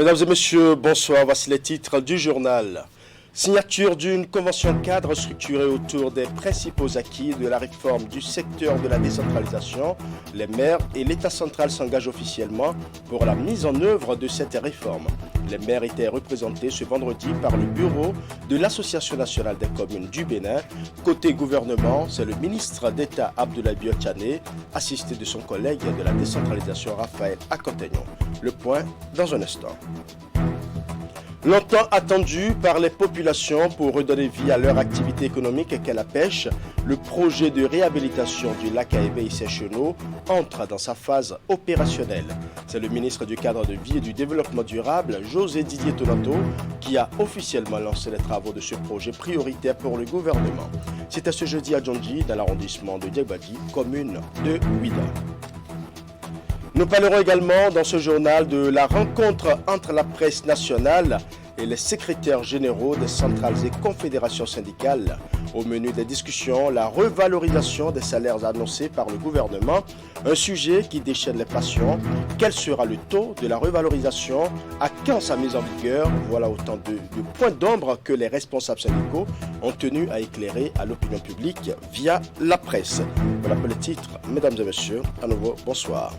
Mesdames et messieurs, bonsoir. Voici les titres du journal. Signature d'une convention cadre structurée autour des principaux acquis de la réforme du secteur de la décentralisation. Les maires et l'État central s'engagent officiellement pour la mise en œuvre de cette réforme. Les maires étaient représentés ce vendredi par le bureau de l'Association nationale des communes du Bénin. Côté gouvernement, c'est le ministre d'État Abdoulaye Biotchane, assisté de son collègue de la décentralisation Raphaël Akotegnon. Le point dans un instant. Longtemps attendu par les populations pour redonner vie à leur activité économique qu'est la pêche, le projet de réhabilitation du lac Aébé-Sécheneau entre dans sa phase opérationnelle. C'est le ministre du Cadre de vie et du Développement durable, José Didier Tonato, qui a officiellement lancé les travaux de ce projet prioritaire pour le gouvernement. C'était ce jeudi à Djondji, dans l'arrondissement de Diagbadi, commune de Ouida. Nous parlerons également dans ce journal de la rencontre entre la presse nationale et les secrétaires généraux des centrales et confédérations syndicales. Au menu des discussions, la revalorisation des salaires annoncés par le gouvernement, un sujet qui déchaîne les passions. Quel sera le taux de la revalorisation? À quand sa mise en vigueur? Voilà autant de points d'ombre que les responsables syndicaux ont tenu à éclairer à l'opinion publique via la presse. Voilà pour les titres, mesdames et messieurs. À nouveau, bonsoir.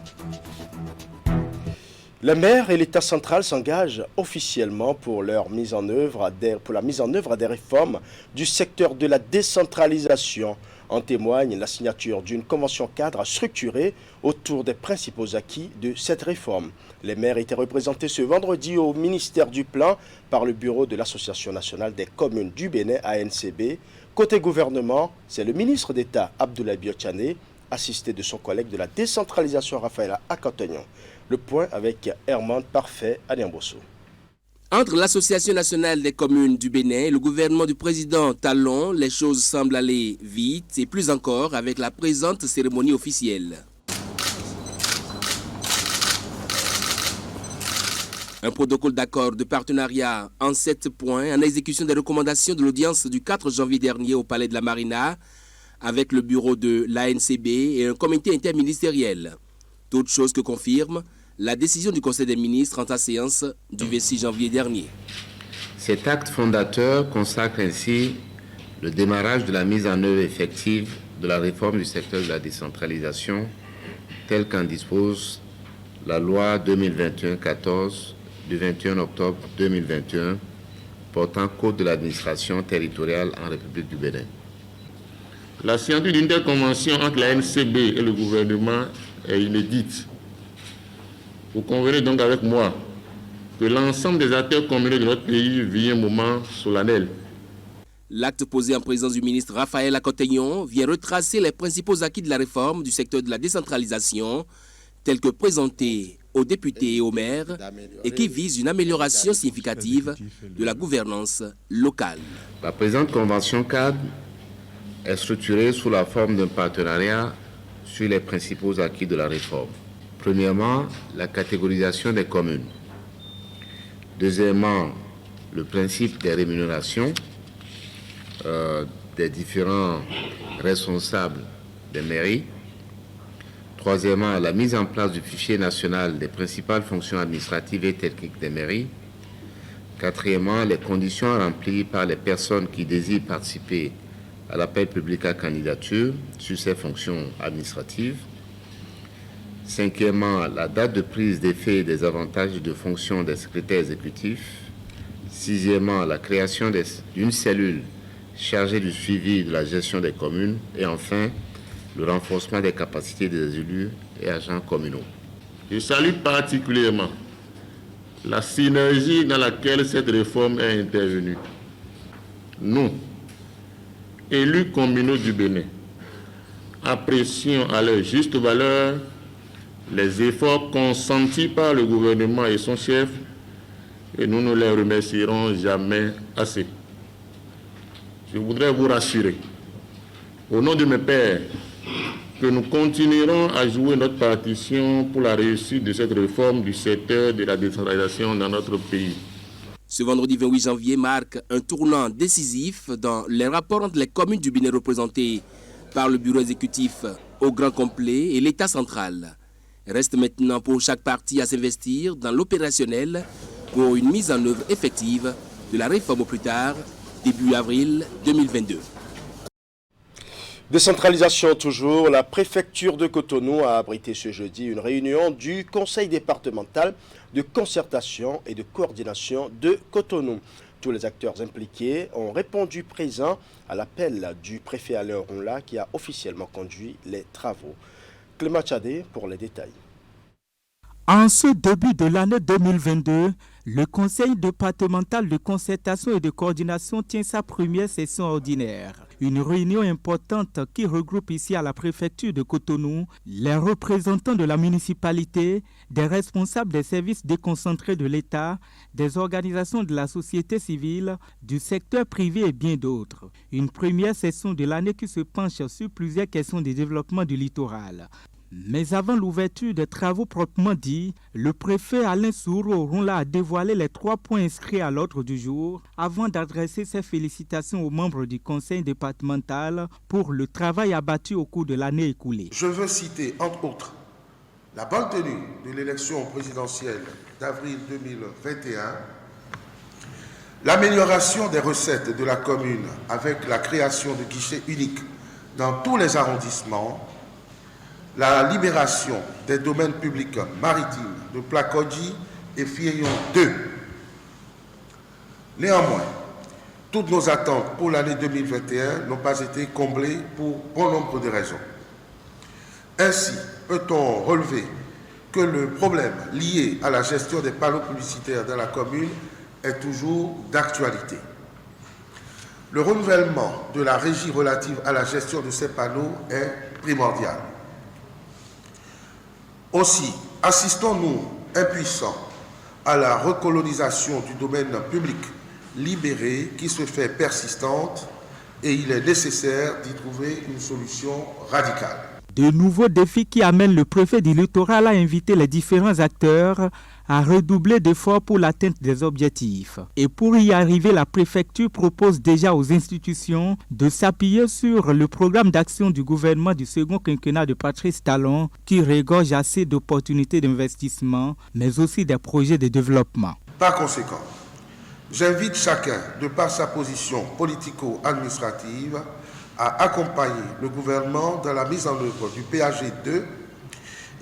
Les maires et l'État central s'engagent officiellement pour la mise en œuvre des réformes du secteur de la décentralisation. En témoigne la signature d'une convention cadre structurée autour des principaux acquis de cette réforme. Les maires étaient représentés ce vendredi au ministère du Plan par le bureau de l'Association nationale des communes du Bénin, ANCB. Côté gouvernement, c'est le ministre d'État Abdoulaye Biotchane, assisté de son collègue de la décentralisation Raphaël Akotegnon. Le point avec Herman Parfait à Niambosso. Entre l'Association nationale des communes du Bénin et le gouvernement du président Talon, les choses semblent aller vite et plus encore avec la présente cérémonie officielle. Un protocole d'accord de partenariat en 7 points en exécution des recommandations de l'audience du 4 janvier dernier au Palais de la Marina avec le bureau de l'ANCB et un comité interministériel. Toute chose que confirme la décision du Conseil des ministres en sa séance du 26 janvier dernier. Cet acte fondateur consacre ainsi le démarrage de la mise en œuvre effective de la réforme du secteur de la décentralisation telle qu'en dispose la loi 2021-14 du 21 octobre 2021 portant code de l'administration territoriale en République du Bénin. La signature d'une telle convention entre la NCB et le gouvernement est inédite. Vous convenez donc avec moi que l'ensemble des acteurs communaux de notre pays vit un moment solennel. L'acte posé en présence du ministre Raphaël Akotegnon vient retracer les principaux acquis de la réforme du secteur de la décentralisation, tels que présentés aux députés et aux maires, et qui vise une amélioration significative de la gouvernance locale. La présente convention cadre est structurée sous la forme d'un partenariat sur les principaux acquis de la réforme. Premièrement, la catégorisation des communes. Deuxièmement, le principe des rémunérations des différents responsables des mairies. Troisièmement, la mise en place du fichier national des principales fonctions administratives et techniques des mairies. Quatrièmement, les conditions remplies par les personnes qui désirent participer à l'appel public à candidature sur ces fonctions administratives. Cinquièmement, la date de prise d'effet des avantages de fonction des secrétaires exécutifs. Sixièmement, la création d'une cellule chargée du suivi de la gestion des communes. Et enfin, le renforcement des capacités des élus et agents communaux. Je salue particulièrement la synergie dans laquelle cette réforme est intervenue. Nous, élus communaux du Bénin, apprécions à leur juste valeur les efforts consentis par le gouvernement et son chef, et nous ne les remercierons jamais assez. Je voudrais vous rassurer, au nom de mes pairs, que nous continuerons à jouer notre partition pour la réussite de cette réforme du secteur de la décentralisation dans notre pays. Ce vendredi 28 janvier marque un tournant décisif dans les rapports entre les communes du Bénin représentées par le bureau exécutif au grand complet et l'État central. Reste maintenant pour chaque partie à s'investir dans l'opérationnel pour une mise en œuvre effective de la réforme au plus tard, début avril 2022. Décentralisation toujours, la préfecture de Cotonou a abrité ce jeudi une réunion du conseil départemental de concertation et de coordination de Cotonou. Tous les acteurs impliqués ont répondu présents à l'appel du préfet Alain Ronla qui a officiellement conduit les travaux. Clément Tchadé pour les détails. En ce début de l'année 2022, le Conseil départemental de concertation et de coordination tient sa première session ordinaire. Une réunion importante qui regroupe ici à la préfecture de Cotonou les représentants de la municipalité, des responsables des services déconcentrés de l'État, des organisations de la société civile, du secteur privé et bien d'autres. Une première session de l'année qui se penche sur plusieurs questions de développement du littoral. Mais avant l'ouverture des travaux proprement dits, le préfet Alain Souro-Ronla a dévoilé les 3 points inscrits à l'ordre du jour avant d'adresser ses félicitations aux membres du conseil départemental pour le travail abattu au cours de l'année écoulée. Je veux citer, entre autres, la bonne tenue de l'élection présidentielle d'avril 2021, l'amélioration des recettes de la commune avec la création de guichets uniques dans tous les arrondissements, la libération des domaines publics maritimes de Plakodji et Fieyon 2. Néanmoins, toutes nos attentes pour l'année 2021 n'ont pas été comblées pour bon nombre de raisons. Ainsi, peut-on relever que le problème lié à la gestion des panneaux publicitaires dans la commune est toujours d'actualité. Le renouvellement de la régie relative à la gestion de ces panneaux est primordial. Aussi, assistons-nous impuissants à la recolonisation du domaine public libéré qui se fait persistante et il est nécessaire d'y trouver une solution radicale. De nouveaux défis qui amènent le préfet du littoral à inviter les différents acteurs à redoubler d'efforts pour l'atteinte des objectifs. Et pour y arriver, la préfecture propose déjà aux institutions de s'appuyer sur le programme d'action du gouvernement du second quinquennat de Patrice Talon qui regorge assez d'opportunités d'investissement, mais aussi des projets de développement. Par conséquent, j'invite chacun, de par sa position politico-administrative, à accompagner le gouvernement dans la mise en œuvre du PAG 2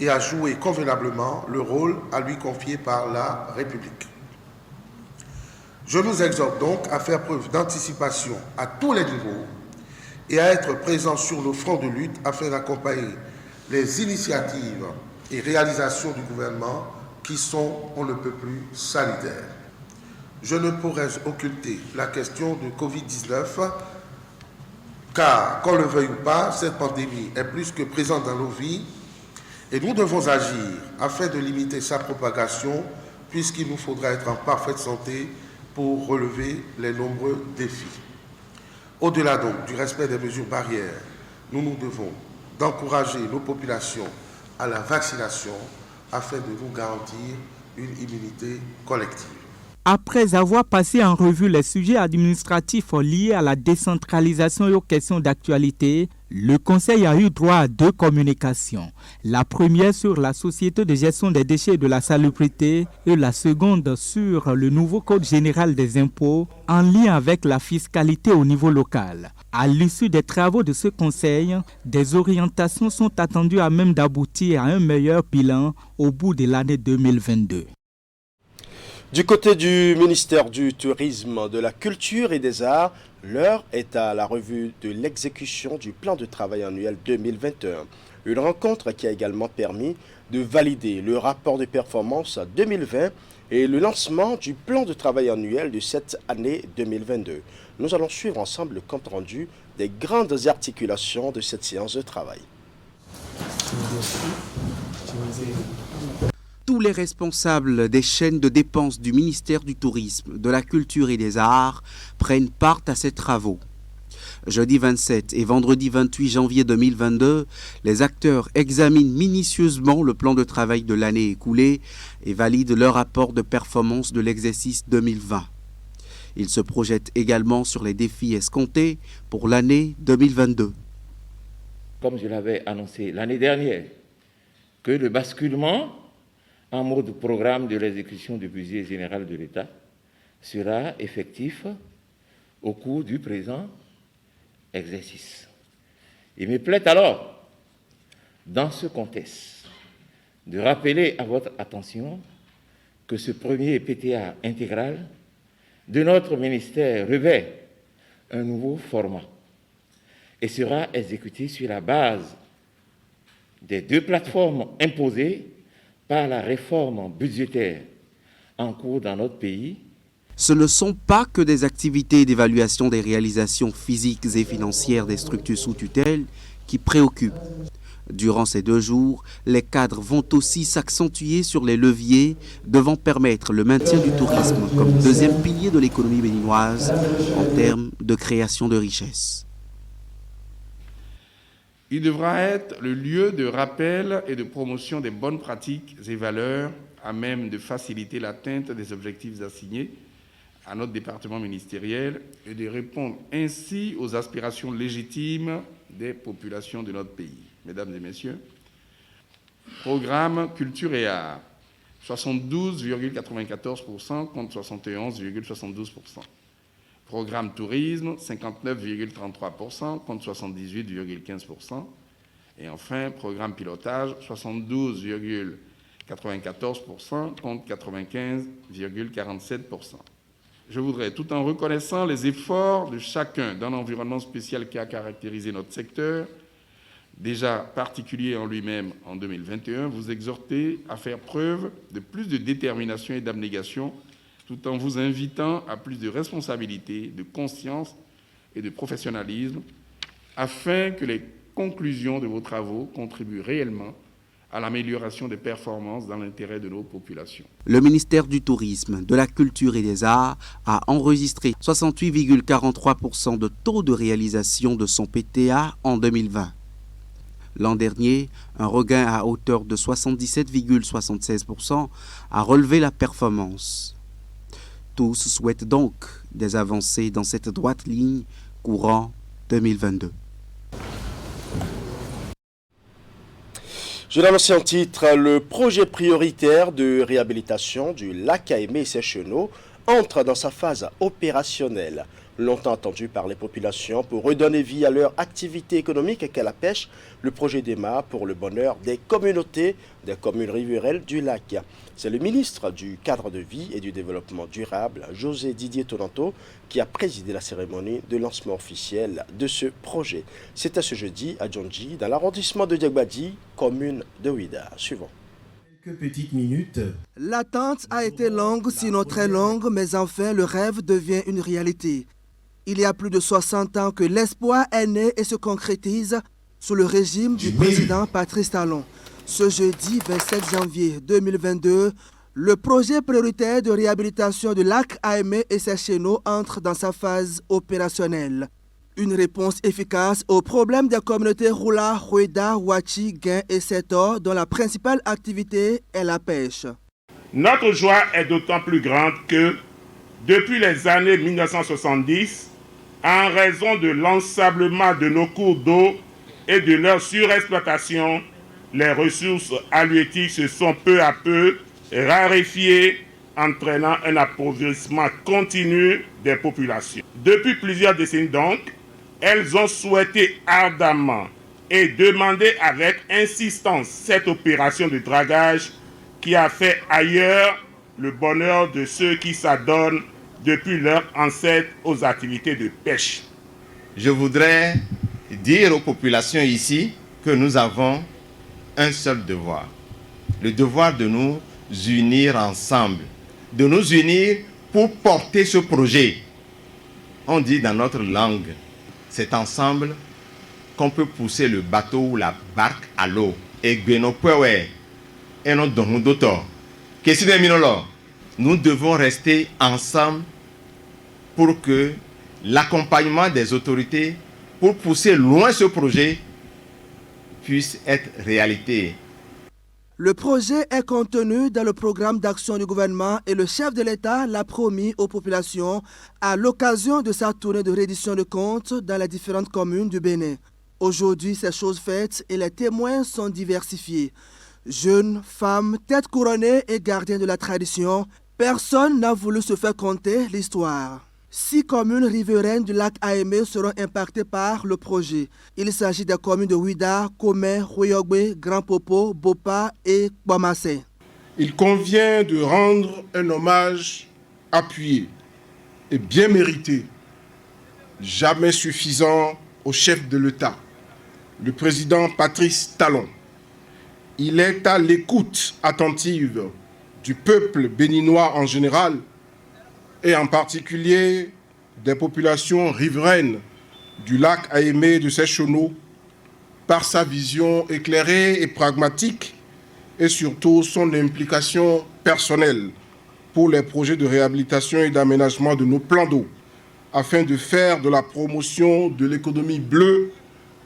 et à jouer convenablement le rôle à lui confié par la République. Je nous exhorte donc à faire preuve d'anticipation à tous les niveaux et à être présents sur le front de lutte afin d'accompagner les initiatives et réalisations du gouvernement qui sont, on ne peut plus, sanitaires. Je ne pourrais occulter la question de Covid-19 car, qu'on le veuille ou pas, cette pandémie est plus que présente dans nos vies et nous devons agir afin de limiter sa propagation puisqu'il nous faudra être en parfaite santé pour relever les nombreux défis. Au-delà donc du respect des mesures barrières, nous nous devons d'encourager nos populations à la vaccination afin de nous garantir une immunité collective. Après avoir passé en revue les sujets administratifs liés à la décentralisation et aux questions d'actualité, le Conseil a eu droit à 2 communications. La première sur la Société de gestion des déchets et de la salubrité et la seconde sur le nouveau Code général des impôts en lien avec la fiscalité au niveau local. À l'issue des travaux de ce Conseil, des orientations sont attendues à même d'aboutir à un meilleur bilan au bout de l'année 2022. Du côté du ministère du Tourisme, de la Culture et des Arts, l'heure est à la revue de l'exécution du plan de travail annuel 2021. Une rencontre qui a également permis de valider le rapport de performance 2020 et le lancement du plan de travail annuel de cette année 2022. Nous allons suivre ensemble le compte-rendu des grandes articulations de cette séance de travail. Tous les responsables des chaînes de dépenses du ministère du Tourisme, de la Culture et des Arts prennent part à ces travaux. Jeudi 27 et vendredi 28 janvier 2022, les acteurs examinent minutieusement le plan de travail de l'année écoulée et valident leur rapport de performance de l'exercice 2020. Ils se projettent également sur les défis escomptés pour l'année 2022. Comme je l'avais annoncé l'année dernière, que le basculement en mode programme de l'exécution du budget général de l'État sera effectif au cours du présent exercice. Il me plaît alors, dans ce contexte, de rappeler à votre attention que ce premier PTA intégral de notre ministère revêt un nouveau format et sera exécuté sur la base des 2 plateformes imposées par la réforme budgétaire en cours dans notre pays. Ce ne sont pas que des activités d'évaluation des réalisations physiques et financières des structures sous tutelle qui préoccupent. Durant ces 2 jours, les cadres vont aussi s'accentuer sur les leviers devant permettre le maintien du tourisme comme 2e pilier de l'économie béninoise en termes de création de richesses. Il devra être le lieu de rappel et de promotion des bonnes pratiques et valeurs à même de faciliter l'atteinte des objectifs assignés à notre département ministériel et de répondre ainsi aux aspirations légitimes des populations de notre pays. Mesdames et messieurs, programme culture et art, 72,94% contre 71,72%. Programme tourisme, 59,33% contre 78,15%. Et enfin, programme pilotage, 72,94% contre 95,47%. Je voudrais, tout en reconnaissant les efforts de chacun dans l'environnement spécial qui a caractérisé notre secteur, déjà particulier en lui-même en 2021, vous exhorter à faire preuve de plus de détermination et d'abnégation, tout en vous invitant à plus de responsabilité, de conscience et de professionnalisme, afin que les conclusions de vos travaux contribuent réellement à l'amélioration des performances dans l'intérêt de nos populations. Le ministère du Tourisme, de la Culture et des Arts a enregistré 68,43% de taux de réalisation de son PTA en 2020. L'an dernier, un regain à hauteur de 77,76% a relevé la performance. Tous souhaitent donc des avancées dans cette droite ligne courant 2022. Je l'annonçais en titre, le projet prioritaire de réhabilitation du lac Aimé et ses chenaux entre dans sa phase opérationnelle. Longtemps attendu par les populations pour redonner vie à leur activité économique qu'est la pêche, le projet démarre pour le bonheur des communautés des communes riveraines du lac. C'est le ministre du Cadre de vie et du Développement durable, José Didier Tonanto, qui a présidé la cérémonie de lancement officiel de ce projet. C'était ce jeudi à Djondji, dans l'arrondissement de Diagbadi, commune de Ouida. Suivant. Quelques petites minutes. L'attente a été longue, sinon très longue, mais enfin le rêve devient une réalité. Il y a plus de 60 ans que l'espoir est né et se concrétise sous le régime du président Patrice Talon. Ce jeudi 27 janvier 2022, le projet prioritaire de réhabilitation du lac Aimé et ses chenaux entre dans sa phase opérationnelle. Une réponse efficace aux problèmes des communautés Roula, Hueda, Wachi, Guin et Setor, dont la principale activité est la pêche. Notre joie est d'autant plus grande que, depuis les années 1970, en raison de l'ensablement de nos cours d'eau et de leur surexploitation, les ressources halieutiques se sont peu à peu raréfiées, entraînant un appauvrissement continu des populations. Depuis plusieurs décennies donc, elles ont souhaité ardemment et demandé avec insistance cette opération de dragage qui a fait ailleurs le bonheur de ceux qui s'adonnent depuis leur ancêtre aux activités de pêche. Je voudrais dire aux populations ici que nous avons un seul devoir, le devoir de nous unir ensemble, de nous unir pour porter ce projet. On dit dans notre langue, c'est ensemble qu'on peut pousser le bateau ou la barque à l'eau. Et nous devons rester ensemble pour que l'accompagnement des autorités pour pousser loin ce projet puisse être réalité. Le projet est contenu dans le programme d'action du gouvernement et le chef de l'État l'a promis aux populations à l'occasion de sa tournée de reddition de comptes dans les différentes communes du Bénin. Aujourd'hui, c'est chose faite et les témoins sont diversifiés. Jeunes, femmes, têtes couronnées et gardiens de la tradition, personne n'a voulu se faire conter l'histoire. 6 communes riveraines du lac Aémé seront impactées par le projet. Il s'agit des communes de Ouida, Komé, Royogbe, Grand Popo, Bopa et Bamassé. Il convient de rendre un hommage appuyé et bien mérité, jamais suffisant au chef de l'État, le président Patrice Talon. Il est à l'écoute attentive du peuple béninois en général et en particulier des populations riveraines du lac Aémé de Seychono par sa vision éclairée et pragmatique et surtout son implication personnelle pour les projets de réhabilitation et d'aménagement de nos plans d'eau afin de faire de la promotion de l'économie bleue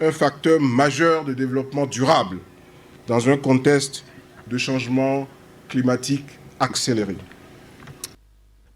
un facteur majeur de développement durable dans un contexte de changement climatique accéléré.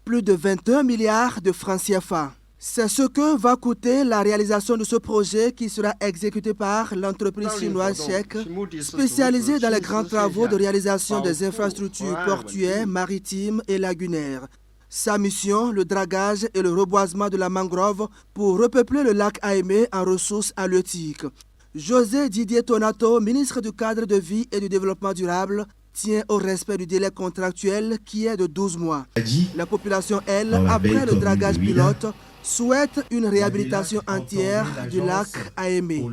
Plus de 21 milliards de francs CFA. C'est ce que va coûter la réalisation de ce projet qui sera exécuté par l'entreprise chinoise Chek, spécialisée dans les grands travaux de réalisation des infrastructures portuaires, maritimes et lagunaires. Sa mission, le dragage et le reboisement de la mangrove pour repeupler le lac Aémé en ressources halieutiques. José Didier Tonato, ministre du Cadre de vie et du Développement durable, tient au respect du délai contractuel qui est de 12 mois. La population, elle, après le dragage pilote, souhaite une réhabilitation entière du lac Aémé.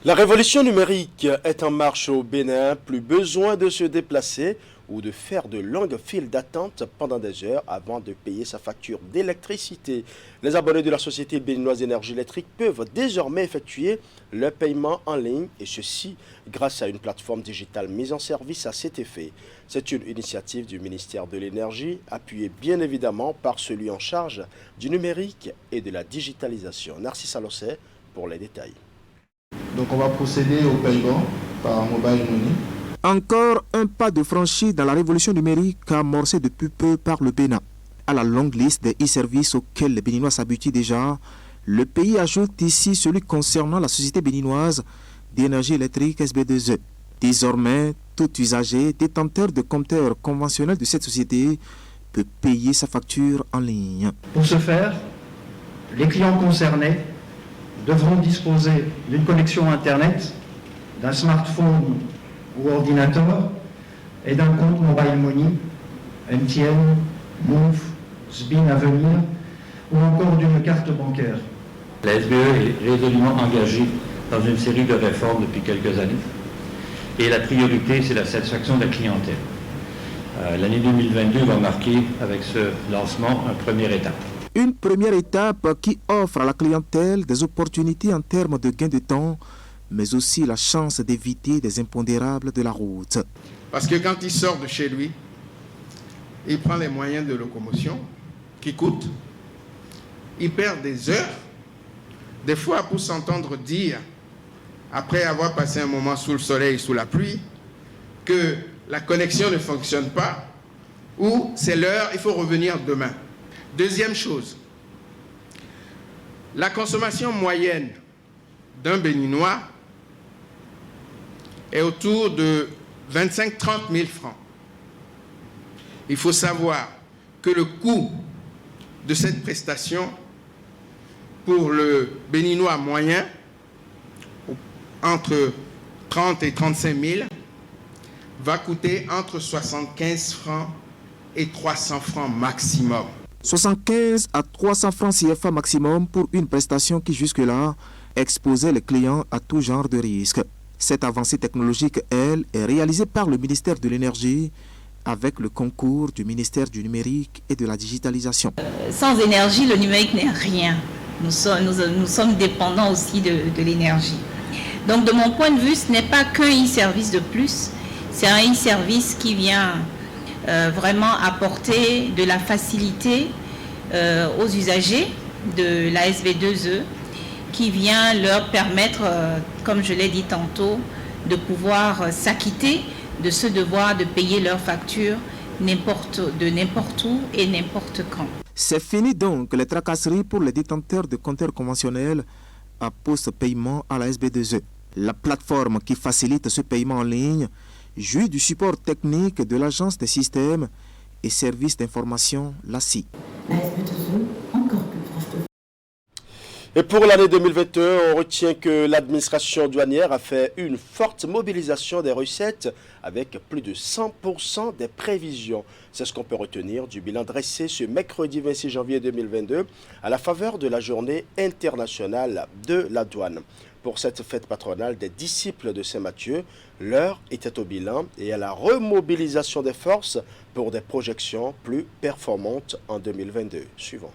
La révolution numérique est en marche au Bénin, plus besoin de se déplacer ou de faire de longues files d'attente pendant des heures avant de payer sa facture d'électricité. Les abonnés de la Société béninoise d'énergie électrique peuvent désormais effectuer leur paiement en ligne et ceci grâce à une plateforme digitale mise en service à cet effet. C'est une initiative du ministère de l'Énergie, appuyée bien évidemment par celui en charge du numérique et de la digitalisation. Narcisse Alosset pour les détails. Donc on va procéder au paiement par mobile money. Encore un pas de franchi dans la révolution numérique amorcée depuis peu par le Bénin. À la longue liste des e-services auxquels les Béninois s'habituent déjà, le pays ajoute ici celui concernant la société béninoise d'énergie électrique SB2E. Désormais, tout usager détenteur de compteurs conventionnels de cette société peut payer sa facture en ligne. Pour ce faire, les clients concernés devront disposer d'une connexion Internet, d'un smartphone ou ordinateur et d'un compte mobile money, MTN, Move, SBIN à venir ou encore d'une carte bancaire. La SBE est résolument engagée dans une série de réformes depuis quelques années et la priorité c'est la satisfaction de la clientèle. L'année 2022 va marquer avec ce lancement une première étape. Une première étape qui offre à la clientèle des opportunités en termes de gain de temps mais aussi la chance d'éviter des impondérables de la route. Parce que quand il sort de chez lui, il prend les moyens de locomotion qui coûtent, il perd des heures, des fois pour s'entendre dire, après avoir passé un moment sous le soleil, sous la pluie, que la connexion ne fonctionne pas, ou c'est l'heure, il faut revenir demain. Deuxième chose, la consommation moyenne d'un Béninois est autour de 25-30 000 francs. Il faut savoir que le coût de cette prestation pour le Béninois moyen, entre 30 et 35 000, va coûter entre 75 francs et 300 francs maximum. 75 à 300 francs CFA maximum pour une prestation qui jusque-là exposait les clients à tout genre de risques. Cette avancée technologique, elle, est réalisée par le ministère de l'Énergie avec le concours du ministère du Numérique et de la Digitalisation. Sans énergie, le numérique n'est rien. Nous sommes dépendants aussi de l'énergie. Donc de mon point de vue, ce n'est pas qu'un e-service de plus, c'est un e-service qui vient vraiment apporter de la facilité aux usagers de la SB2E, qui vient leur permettre, comme je l'ai dit tantôt, de pouvoir s'acquitter de ce devoir de payer leurs factures de n'importe où et n'importe quand. C'est fini donc les tracasseries pour les détenteurs de compteurs conventionnels à post-paiement à la SB2E. La plateforme qui facilite ce paiement en ligne jouit du support technique de l'Agence des systèmes et services d'information, l'ACI. Et pour l'année 2021, on retient que l'administration douanière a fait une forte mobilisation des recettes avec plus de 100% des prévisions. C'est ce qu'on peut retenir du bilan dressé ce mercredi 26 janvier 2022 à la faveur de la journée internationale de la douane. Pour cette fête patronale des disciples de Saint-Matthieu, l'heure était au bilan et à la remobilisation des forces pour des projections plus performantes en 2022. Suivant.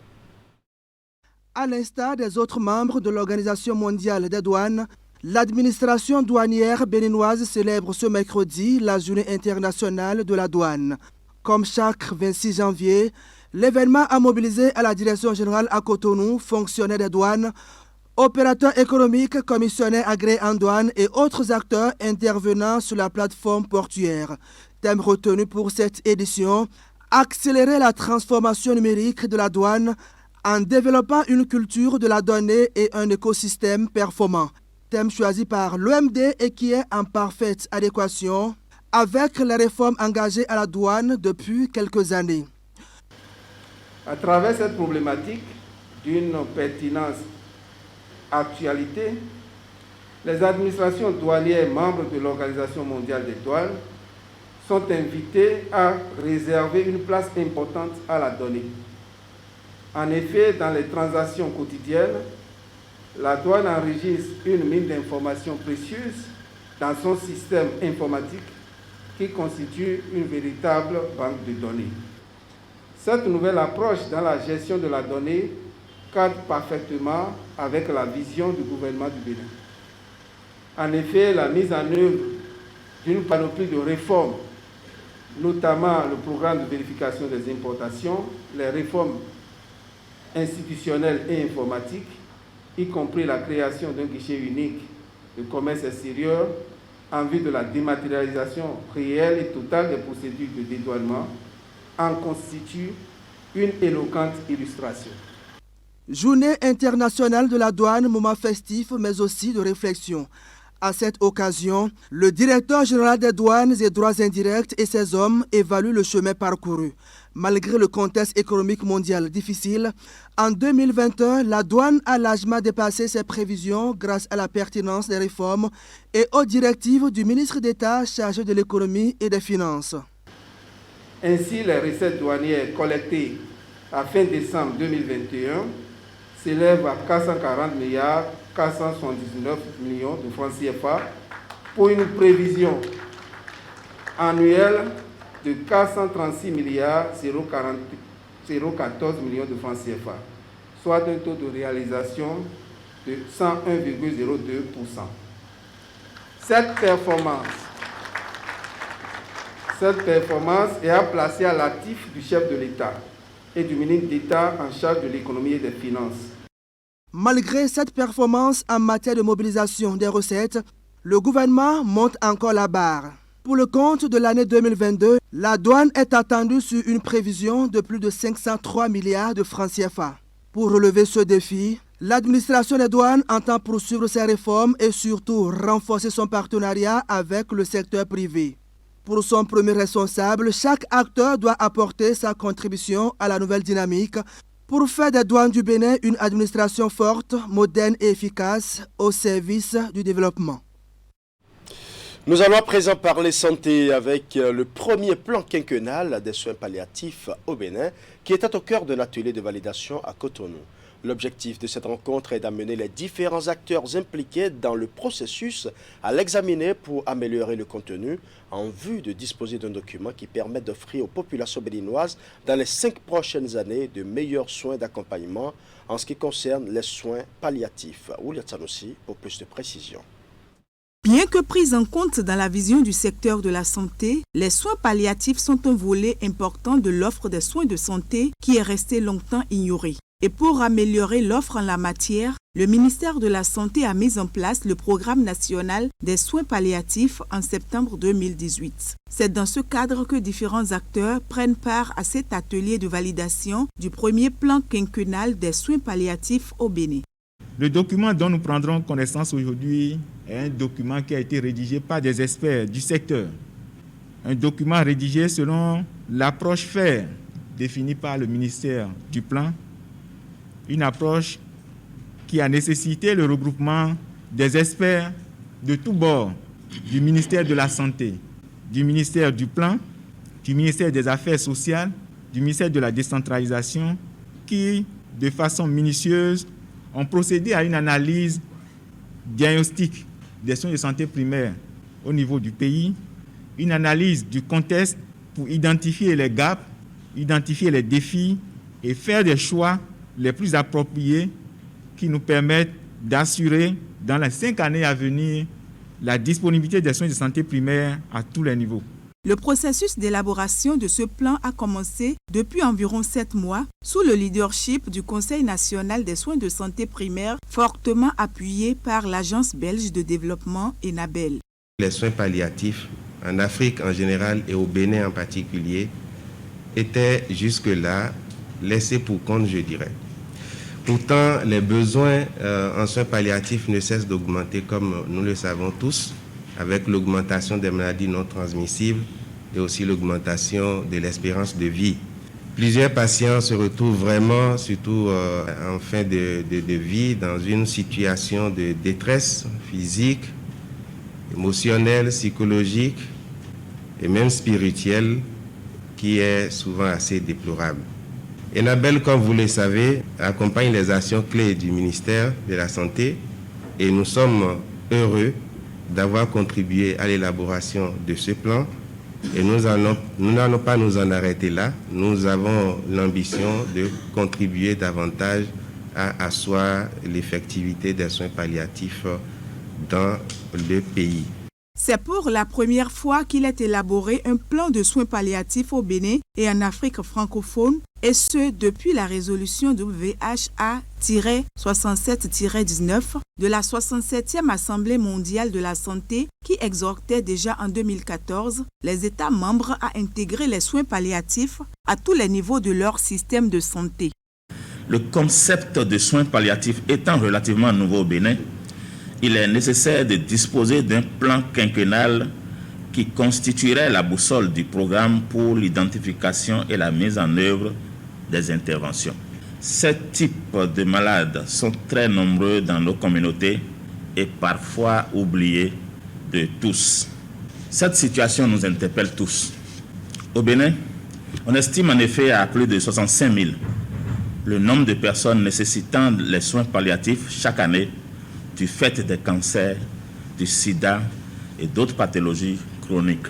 À l'instar des autres membres de l'Organisation mondiale des douanes, l'administration douanière béninoise célèbre ce mercredi la journée internationale de la douane. Comme chaque 26 janvier, l'événement a mobilisé à la direction générale à Cotonou, fonctionnaires des douanes, opérateurs économiques, commissionnaires agréés en douane et autres acteurs intervenant sur la plateforme portuaire. Thème retenu pour cette édition, accélérer la transformation numérique de la douane en développant une culture de la donnée et un écosystème performant. Thème choisi par l'OMD et qui est en parfaite adéquation avec les réformes engagées à la douane depuis quelques années. À travers cette problématique d'une pertinence actualité, les administrations douanières membres de l'Organisation mondiale des douanes sont invitées à réserver une place importante à la donnée. En effet, dans les transactions quotidiennes, la douane enregistre une mine d'informations précieuses dans son système informatique qui constitue une véritable banque de données. Cette nouvelle approche dans la gestion de la donnée cadre parfaitement avec la vision du gouvernement du Bénin. En effet, la mise en œuvre d'une panoplie de réformes, notamment le programme de vérification des importations, les réformes institutionnelles et informatiques, y compris la création d'un guichet unique de commerce extérieur en vue de la dématérialisation réelle et totale des procédures de dédouanement, en constitue une éloquente illustration. Journée internationale de la douane, moment festif mais aussi de réflexion. À cette occasion, le directeur général des douanes et droits indirects et ses hommes évaluent le chemin parcouru. Malgré le contexte économique mondial difficile, en 2021, la douane a largement dépassé ses prévisions grâce à la pertinence des réformes et aux directives du ministre d'État chargé de l'économie et des finances. Ainsi, les recettes douanières collectées à fin décembre 2021 s'élèvent à 440 milliards 479 millions de francs CFA pour une prévision annuelle de 436 milliards 014 millions de francs CFA, soit un taux de réalisation de 101,02%. Cette performance est à placer à l'actif du chef de l'État et du ministre d'État en charge de l'économie et des finances. Malgré cette performance en matière de mobilisation des recettes, le gouvernement monte encore la barre. Pour le compte de l'année 2022, la douane est attendue sur une prévision de plus de 503 milliards de francs CFA. Pour relever ce défi, l'administration des douanes entend poursuivre ses réformes et surtout renforcer son partenariat avec le secteur privé. Pour son premier responsable, chaque acteur doit apporter sa contribution à la nouvelle dynamique pour faire des douanes du Bénin une administration forte, moderne et efficace au service du développement. Nous allons à présent parler santé avec le premier plan quinquennal des soins palliatifs au Bénin qui était au cœur d'un atelier de validation à Cotonou. L'objectif de cette rencontre est d'amener les différents acteurs impliqués dans le processus à l'examiner pour améliorer le contenu en vue de disposer d'un document qui permet d'offrir aux populations béninoises dans les 5 prochaines années de meilleurs soins d'accompagnement en ce qui concerne les soins palliatifs. Oulia Tsanoussi pour plus de précisions. Bien que pris en compte dans la vision du secteur de la santé, les soins palliatifs sont un volet important de l'offre des soins de santé qui est resté longtemps ignoré. Et pour améliorer l'offre en la matière, le ministère de la Santé a mis en place le programme national des soins palliatifs en septembre 2018. C'est dans ce cadre que différents acteurs prennent part à cet atelier de validation du premier plan quinquennal des soins palliatifs au Bénin. Le document dont nous prendrons connaissance aujourd'hui est un document qui a été rédigé par des experts du secteur. Un document rédigé selon l'approche FAIR définie par le ministère du Plan. Une approche qui a nécessité le regroupement des experts de tous bords, du ministère de la Santé, du ministère du Plan, du ministère des Affaires sociales, du ministère de la Décentralisation, qui, de façon minutieuse, ont procédé à une analyse diagnostique des soins de santé primaires au niveau du pays, une analyse du contexte pour identifier les gaps, identifier les défis et faire des choix les plus appropriés qui nous permettent d'assurer dans les 5 années à venir la disponibilité des soins de santé primaires à tous les niveaux. Le processus d'élaboration de ce plan a commencé depuis environ 7 mois sous le leadership du Conseil national des soins de santé primaires, fortement appuyé par l'Agence belge de développement ENABEL. Les soins palliatifs en Afrique en général et au Bénin en particulier étaient jusque-là laissés pour compte, je dirais. Pourtant, les besoins en soins palliatifs ne cessent d'augmenter, comme nous le savons tous, avec l'augmentation des maladies non transmissibles et aussi l'augmentation de l'espérance de vie. Plusieurs patients se retrouvent vraiment, surtout en fin de vie, dans une situation de détresse physique, émotionnelle, psychologique et même spirituelle, qui est souvent assez déplorable. ENABEL, comme vous le savez, accompagne les actions clés du ministère de la Santé et nous sommes heureux d'avoir contribué à l'élaboration de ce plan. Et nous n'allons pas nous en arrêter là. Nous avons l'ambition de contribuer davantage à asseoir l'effectivité des soins palliatifs dans le pays. C'est pour la première fois qu'il est élaboré un plan de soins palliatifs au Bénin et en Afrique francophone, et ce depuis la résolution WHA-67-19 de la 67e Assemblée mondiale de la santé qui exhortait déjà en 2014 les États membres à intégrer les soins palliatifs à tous les niveaux de leur système de santé. Le concept de soins palliatifs étant relativement nouveau au Bénin, il est nécessaire de disposer d'un plan quinquennal qui constituerait la boussole du programme pour l'identification et la mise en œuvre des interventions. Ces types de malades sont très nombreux dans nos communautés et parfois oubliés de tous. Cette situation nous interpelle tous. Au Bénin, on estime en effet à plus de 65 000 le nombre de personnes nécessitant les soins palliatifs chaque année du fait des cancers, du sida et d'autres pathologies chroniques.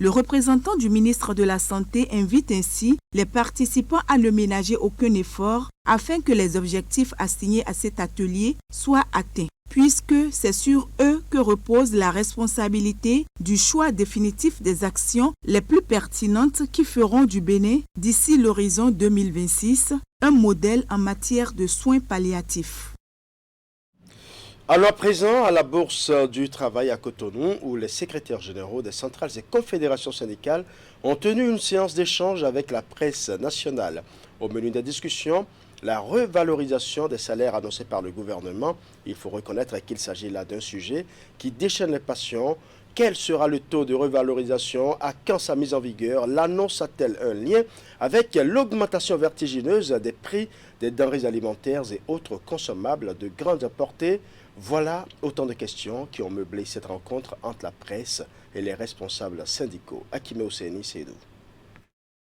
Le représentant du ministre de la Santé invite ainsi les participants à ne ménager aucun effort afin que les objectifs assignés à cet atelier soient atteints, puisque c'est sur eux que repose la responsabilité du choix définitif des actions les plus pertinentes qui feront du Bénin, d'ici l'horizon 2026, un modèle en matière de soins palliatifs. Alors présent à la Bourse du Travail à Cotonou, où les secrétaires généraux des centrales et confédérations syndicales ont tenu une séance d'échange avec la presse nationale. Au menu des discussions, la revalorisation des salaires annoncés par le gouvernement. Il faut reconnaître qu'il s'agit là d'un sujet qui déchaîne les passions. Quel sera le taux de revalorisation? À quand sa mise en vigueur? L'annonce a-t-elle un lien avec l'augmentation vertigineuse des prix des denrées alimentaires et autres consommables de grande portée? Voilà autant de questions qui ont meublé cette rencontre entre la presse et les responsables syndicaux. Akime Ouseni, Seydou.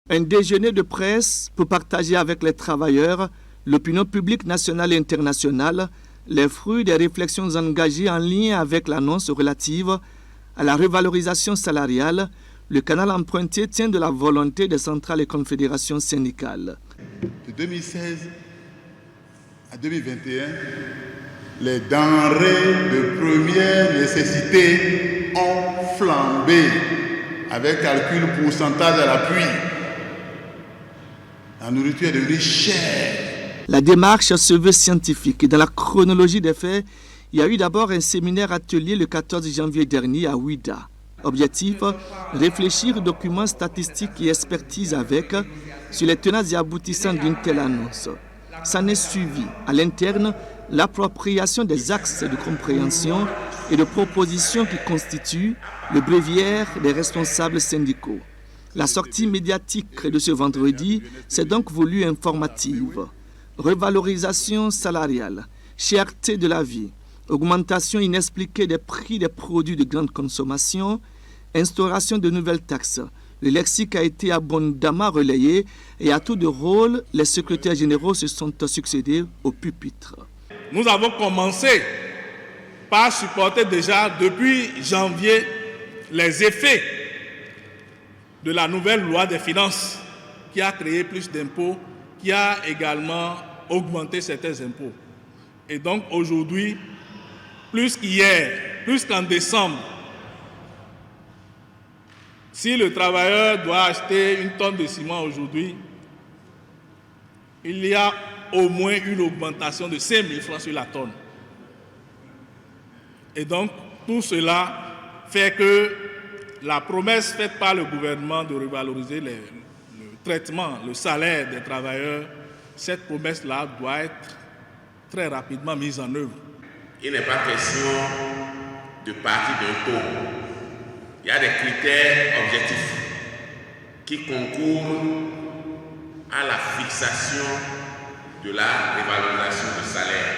Un déjeuner de presse pour partager avec les travailleurs, l'opinion publique nationale et internationale, les fruits des réflexions engagées en lien avec l'annonce relative à la revalorisation salariale. Le canal emprunté tient de la volonté des centrales et confédérations syndicales. De 2016 à 2021, les denrées de première nécessité ont flambé avec calcul pourcentage à l'appui. La nourriture est devenue chère. La démarche se veut scientifique. Dans la chronologie des faits, il y a eu d'abord un séminaire atelier le 14 janvier dernier à Ouida. Objectif, réfléchir aux documents statistiques et expertise avec sur les tenants et aboutissants d'une telle annonce. S'en est suivi à l'interne l'appropriation des axes de compréhension et de propositions qui constituent le bréviaire des responsables syndicaux. La sortie médiatique de ce vendredi s'est donc voulue informative. Revalorisation salariale, cherté de la vie, augmentation inexpliquée des prix des produits de grande consommation, instauration de nouvelles taxes. Le lexique a été abondamment relayé et à tour de rôle, les secrétaires généraux se sont succédés au pupitre. Nous avons commencé par supporter déjà depuis janvier les effets de la nouvelle loi des finances qui a créé plus d'impôts, qui a également augmenté certains impôts. Et donc aujourd'hui, plus qu'hier, plus qu'en décembre, si le travailleur doit acheter une tonne de ciment aujourd'hui, il y a au moins une augmentation de 5 000 francs sur la tonne. Et donc, tout cela fait que la promesse faite par le gouvernement de revaloriser le traitement, le salaire des travailleurs, cette promesse-là doit être très rapidement mise en œuvre. Il n'est pas question de partir d'un taux. Il y a des critères objectifs qui concourent à la fixation de la révalorisation du salaire.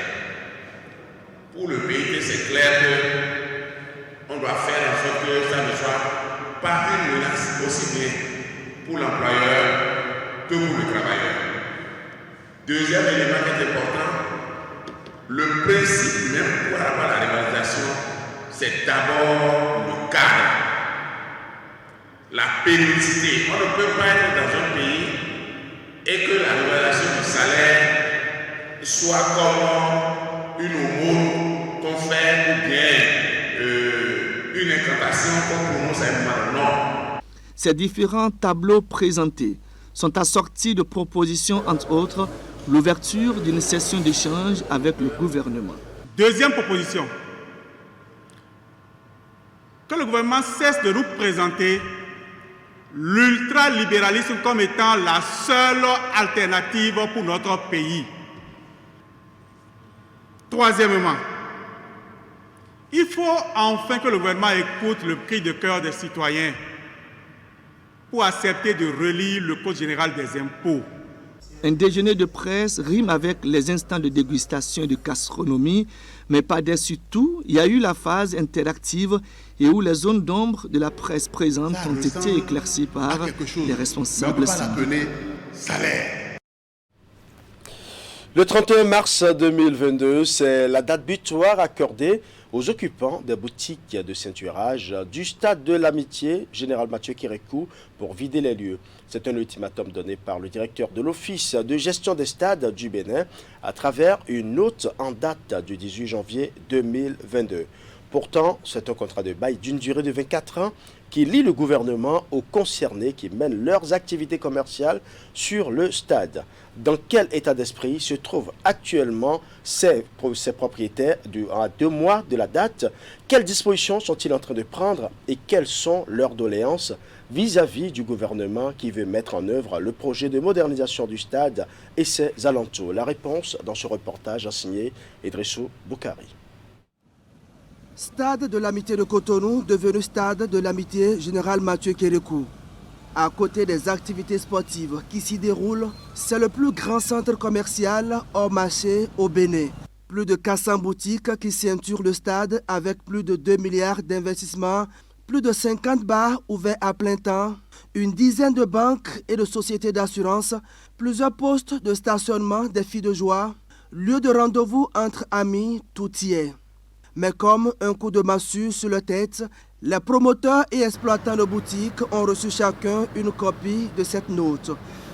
Pour le PIT, c'est clair qu'on doit faire en sorte que ça ne soit pas une menace aussi bien pour l'employeur que pour le travailleur. Deuxième élément qui est important, le principe même pour avoir la révalorisation, c'est d'abord le cadre, la périodicité. On ne peut pas être dans un pays et que la révalorisation du salaire soit comme une aumône qu'on fait ou bien une incantation qu'on prononce à un moment. Non. Ces différents tableaux présentés sont assortis de propositions, entre autres, l'ouverture d'une session d'échange avec le gouvernement. Deuxième proposition, que le gouvernement cesse de nous présenter l'ultralibéralisme comme étant la seule alternative pour notre pays. Troisièmement, il faut enfin que le gouvernement écoute le cri de cœur des citoyens pour accepter de relire le Code général des impôts. Un déjeuner de presse rime avec les instants de dégustation et de gastronomie, mais pas dessus tout, il y a eu la phase interactive et où les zones d'ombre de la presse présente ont été éclaircies par les responsables syndicaux. Le 31 mars 2022, c'est la date butoir accordée aux occupants des boutiques de ceinturage du stade de l'Amitié, général Mathieu Kérékou, pour vider les lieux. C'est un ultimatum donné par le directeur de l'Office de gestion des stades du Bénin à travers une note en date du 18 janvier 2022. Pourtant, c'est un contrat de bail d'une durée de 24 ans qui lie le gouvernement aux concernés qui mènent leurs activités commerciales sur le stade. Dans quel état d'esprit se trouvent actuellement ces propriétaires à 2 mois de la date? Quelles dispositions sont-ils en train de prendre et quelles sont leurs doléances vis-à-vis du gouvernement qui veut mettre en œuvre le projet de modernisation du stade et ses alentours? La réponse dans ce reportage signé Idrissou Boukari. Stade de l'Amitié de Cotonou, devenu Stade de l'Amitié Général Mathieu Kérékou. À côté des activités sportives qui s'y déroulent, c'est le plus grand centre commercial hors marché au Bénin. Plus de 400 boutiques qui ceinturent le stade avec plus de 2 milliards d'investissements, plus de 50 bars ouverts à plein temps, une dizaine de banques et de sociétés d'assurance, plusieurs postes de stationnement des filles de joie, lieu de rendez-vous entre amis, tout y est. Mais comme un coup de massue sur la tête, les promoteurs et exploitants de boutiques ont reçu chacun une copie de cette note.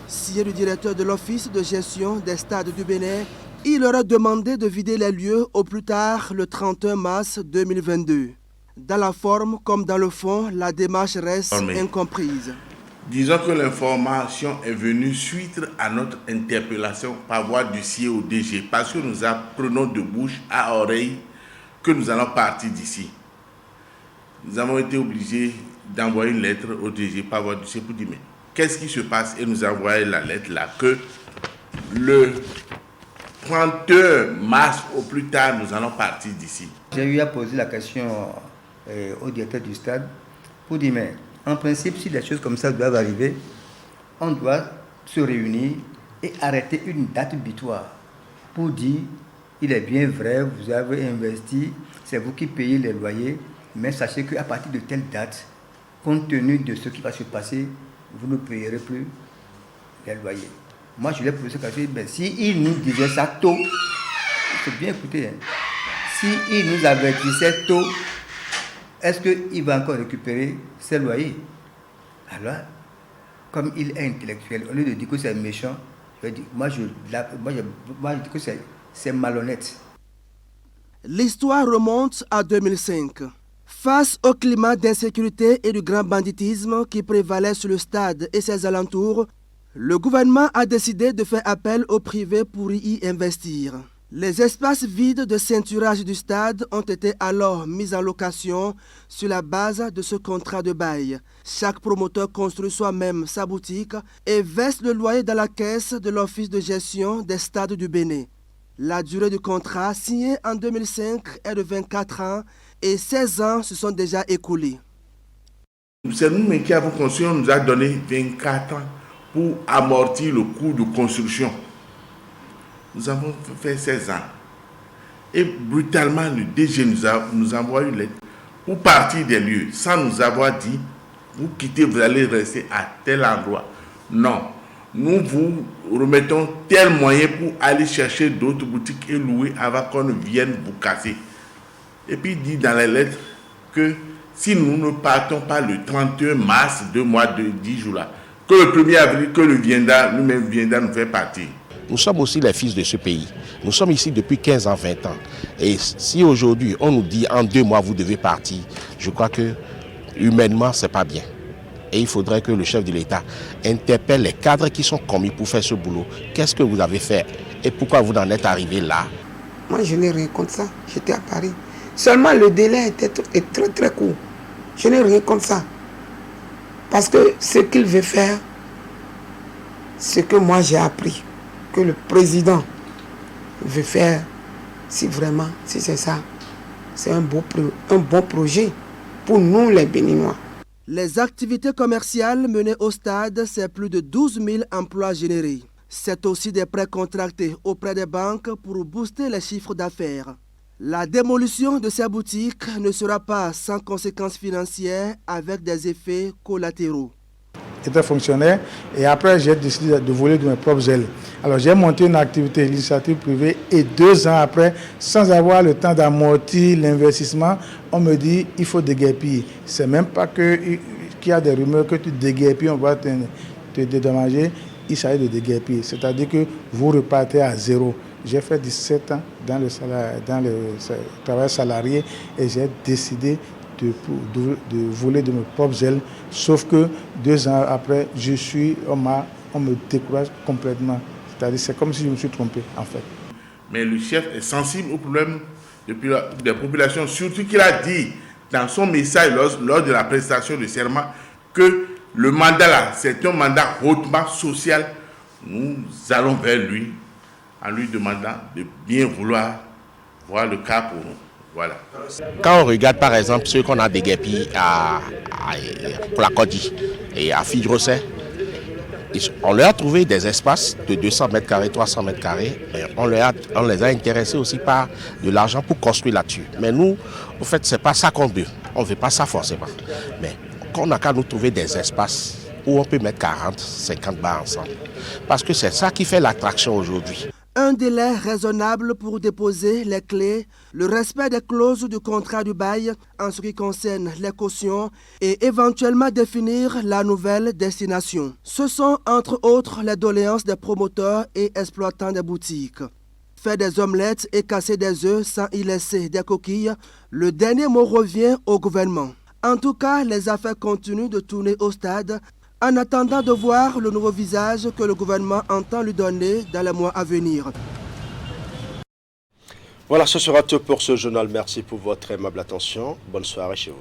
Signé du directeur de l'Office de gestion des stades du Bénin, il leur a demandé de vider les lieux au plus tard le 31 mars 2022. Dans la forme comme dans le fond, la démarche reste incomprise. Disons que l'information est venue suite à notre interpellation par voie du CEO DG, parce que nous apprenons de bouche à oreille que nous allons partir d'ici. Nous avons été obligés d'envoyer une lettre au DG par voie du CEO pour dire mais qu'est-ce qui se passe, et nous avons envoyé la lettre là que le 31 mars au plus tard, nous allons partir d'ici. J'ai eu à poser la question au directeur du stade pour dire, mais en principe, si des choses comme ça doivent arriver, on doit se réunir et arrêter une date butoir pour dire, il est bien vrai, vous avez investi, c'est vous qui payez les loyers, mais sachez qu'à partir de telle date, compte tenu de ce qui va se passer, vous ne payerez plus les loyers. Moi, je l'ai posé cette question, ben, s'il nous disait ça tôt, il faut bien écouter, hein. S'il nous avertissait tôt, est-ce qu'il va encore récupérer ses loyers? Alors, comme il est intellectuel, au lieu de dire que c'est méchant, je vais dire, moi je dis que c'est malhonnête. L'histoire remonte à 2005. Face au climat d'insécurité et du grand banditisme qui prévalait sur le stade et ses alentours, le gouvernement a décidé de faire appel au privé pour y investir. Les espaces vides de ceinturage du stade ont été alors mis en location sur la base de ce contrat de bail. Chaque promoteur construit soi-même sa boutique et verse le loyer dans la caisse de l'Office de gestion des stades du Bénin. La durée du contrat signé en 2005 est de 24 ans et 16 ans se sont déjà écoulés. C'est nous qui avons construit, on nous a donné 24 ans pour amortir le coût de construction. Nous avons fait 16 ans. Et brutalement, le DG nous envoie une lettre pour partir des lieux, sans nous avoir dit, vous quittez, vous allez rester à tel endroit. Non, nous vous remettons tel moyen pour aller chercher d'autres boutiques et louer avant qu'on ne vienne vous casser. Et puis il dit dans la lettre que si nous ne partons pas le 31 mars, 2 mois de 10 jours là, que le 1er avril, que le Vienda, nous-mêmes Vienda nous fait partir. Nous sommes aussi les fils de ce pays. Nous sommes ici depuis 15 ans, 20 ans. Et si aujourd'hui on nous dit en 2 mois vous devez partir, je crois que humainement c'est pas bien. Et il faudrait que le chef de l'État interpelle les cadres qui sont commis pour faire ce boulot. Qu'est-ce que vous avez fait et pourquoi vous en êtes arrivé là? Moi je n'ai rien contre ça. J'étais à Paris. Seulement le délai est très très court. Je n'ai rien contre ça. Parce que ce qu'il veut faire, ce que moi j'ai appris, que le président veut faire, si c'est ça, c'est un bon projet pour nous les Béninois. Les activités commerciales menées au stade, c'est plus de 12 000 emplois générés. C'est aussi des prêts contractés auprès des banques pour booster les chiffres d'affaires. La démolition de ces boutiques ne sera pas sans conséquences financières avec des effets collatéraux. J'étais fonctionnaire et après j'ai décidé de voler de mes propres ailes. Alors j'ai monté une activité, l'initiative privée et 2 ans après, sans avoir le temps d'amortir l'investissement, on me dit il faut déguerpir. C'est même pas qu'il y a des rumeurs que tu déguerpis, on va te dédommager. Il s'agit de déguerpir, c'est-à-dire que vous repartez à zéro. J'ai fait 17 ans dans le travail salarié et j'ai décidé de voler de mes propres ailes, sauf que 2 ans après, on me décourage complètement. C'est-à-dire c'est comme si je me suis trompé en fait. Mais le chef est sensible au problème des populations, surtout qu'il a dit dans son message lors de la prestation de serment que le mandat là, c'est un mandat hautement social. Nous allons vers lui en lui demandant de bien vouloir voir le cas pour nous. Voilà. Quand on regarde par exemple ceux qu'on a déguerpis pour la Codi et à Fidrosset, on leur a trouvé des espaces de 200 mètres carrés, 300 mètres carrés. Et on les a intéressés aussi par de l'argent pour construire là-dessus. Mais nous, en fait, c'est pas ça qu'on veut. On ne veut pas ça forcément. Mais qu'on n'a qu'à nous trouver des espaces où on peut mettre 40, 50 bars ensemble. Parce que c'est ça qui fait l'attraction aujourd'hui. Un délai raisonnable pour déposer les clés, le respect des clauses du contrat du bail en ce qui concerne les cautions et éventuellement définir la nouvelle destination. Ce sont entre autres les doléances des promoteurs et exploitants des boutiques. Faire des omelettes et casser des œufs sans y laisser des coquilles, le dernier mot revient au gouvernement. En tout cas, les affaires continuent de tourner au stade en attendant de voir le nouveau visage que le gouvernement entend lui donner dans les mois à venir. Voilà, ce sera tout pour ce journal. Merci pour votre aimable attention. Bonne soirée chez vous.